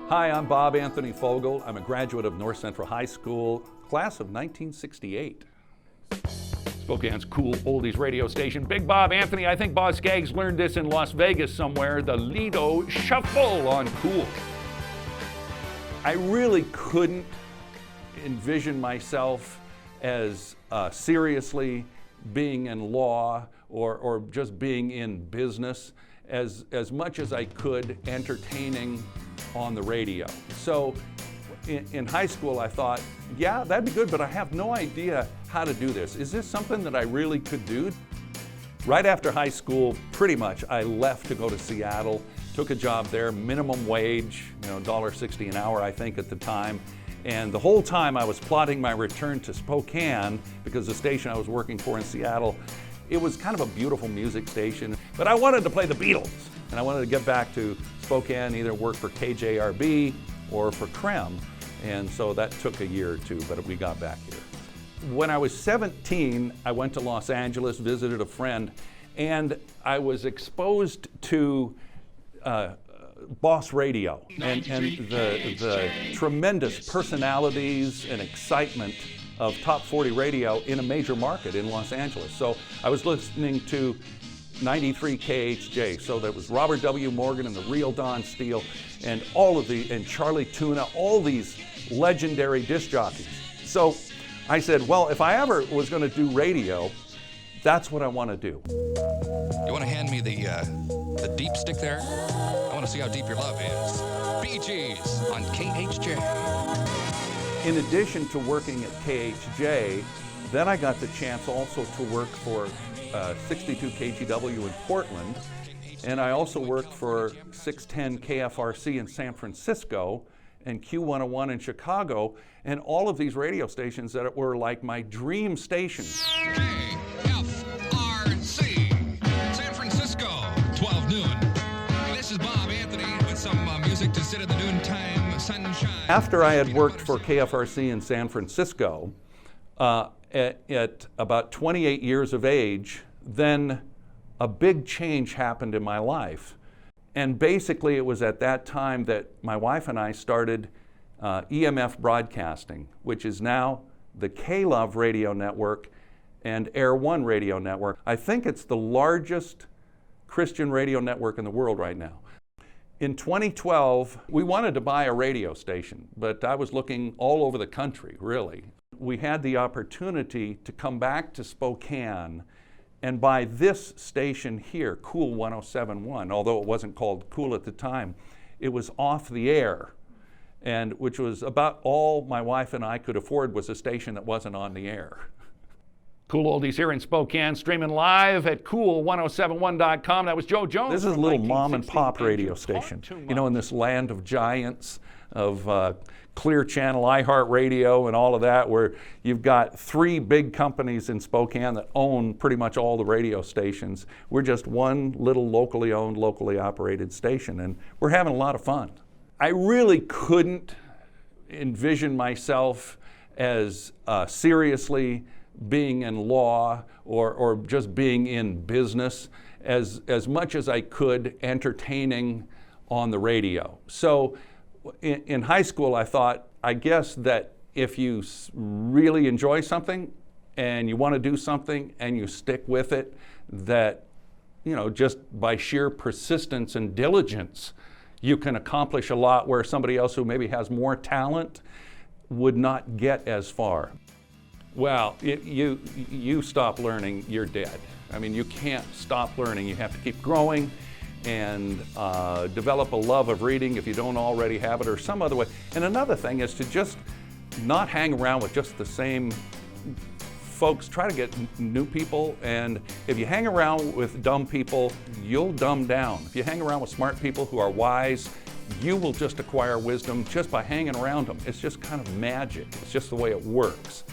Hi, I'm Bob Anthony Fogal. I'm a graduate of North Central High School, class of 1968. Spokane's cool oldies radio station, Big Bob Anthony. I think Boz Scaggs learned this in Las Vegas somewhere, the Lido Shuffle on KOOL. I really couldn't envision myself as seriously being in law or just being in business as much as I could entertaining on the radio. So in high school I thought, yeah, that'd be good, but I have no idea how to do this. Is this something that I really could do? Right after high school, pretty much, I left to go to Seattle, took a job there, minimum wage, $1.60 an hour I think at the time. And the whole time I was plotting my return to Spokane because the station I was working for in Seattle, it was kind of a beautiful music station, but I wanted to play the Beatles. And I wanted to get back to Spokane, either work for KJRB or for KREM. And so that took a year or two, but we got back here. When I was 17, I went to Los Angeles, visited a friend, and I was exposed to Boss Radio and the tremendous personalities and excitement of Top 40 radio in a major market in Los Angeles. So I was listening to 93 KHJ. So there was Robert W. Morgan and the real Don Steele and and Charlie Tuna, all these legendary disc jockeys. So I said, well, if I ever was going to do radio, that's what I want to do. You want to hand me the deep stick there? I want to see how deep your love is. BG's on KHJ. In addition to working at KHJ, then I got the chance also to work for 62 KGW in Portland, and I also worked for 610 KFRC in San Francisco and Q101 in Chicago, and all of these radio stations that were like my dream stations. KFRC, San Francisco, 12 noon. This is Bob Anthony with some music to sit at the noontime sunshine. After I had worked for KFRC in San Francisco, at about 28 years of age, then a big change happened in my life. And basically it was at that time that my wife and I started EMF Broadcasting, which is now the K-Love Radio Network and Air One Radio Network. I think it's the largest Christian radio network in the world right now. In 2012, we wanted to buy a radio station, but I was looking all over the country, really. We had the opportunity to come back to Spokane and buy this station here, KOOL 107.1, although it wasn't called KOOL at the time. It was off the air, and which was about all my wife and I could afford was a station that wasn't on the air. Cool Oldies here in Spokane, streaming live at KOOL1071.com. That was Joe Jones. This is a little mom and pop radio station, in this land of giants, of Clear Channel, iHeartRadio, and all of that, where you've got 3 big companies in Spokane that own pretty much all the radio stations. We're just one little locally owned, locally operated station, and we're having a lot of fun. I really couldn't envision myself as seriously being in law or just being in business as much as I could entertaining on the radio. So in high school I thought, I guess that if you really enjoy something and you want to do something and you stick with it, that just by sheer persistence and diligence you can accomplish a lot where somebody else who maybe has more talent would not get as far. Well, you stop learning, you're dead. I mean, you can't stop learning. You have to keep growing and develop a love of reading if you don't already have it, or some other way. And another thing is to just not hang around with just the same folks. Try to get new people, and if you hang around with dumb people, you'll dumb down. If you hang around with smart people who are wise, you will just acquire wisdom just by hanging around them. It's just kind of magic. It's just the way it works.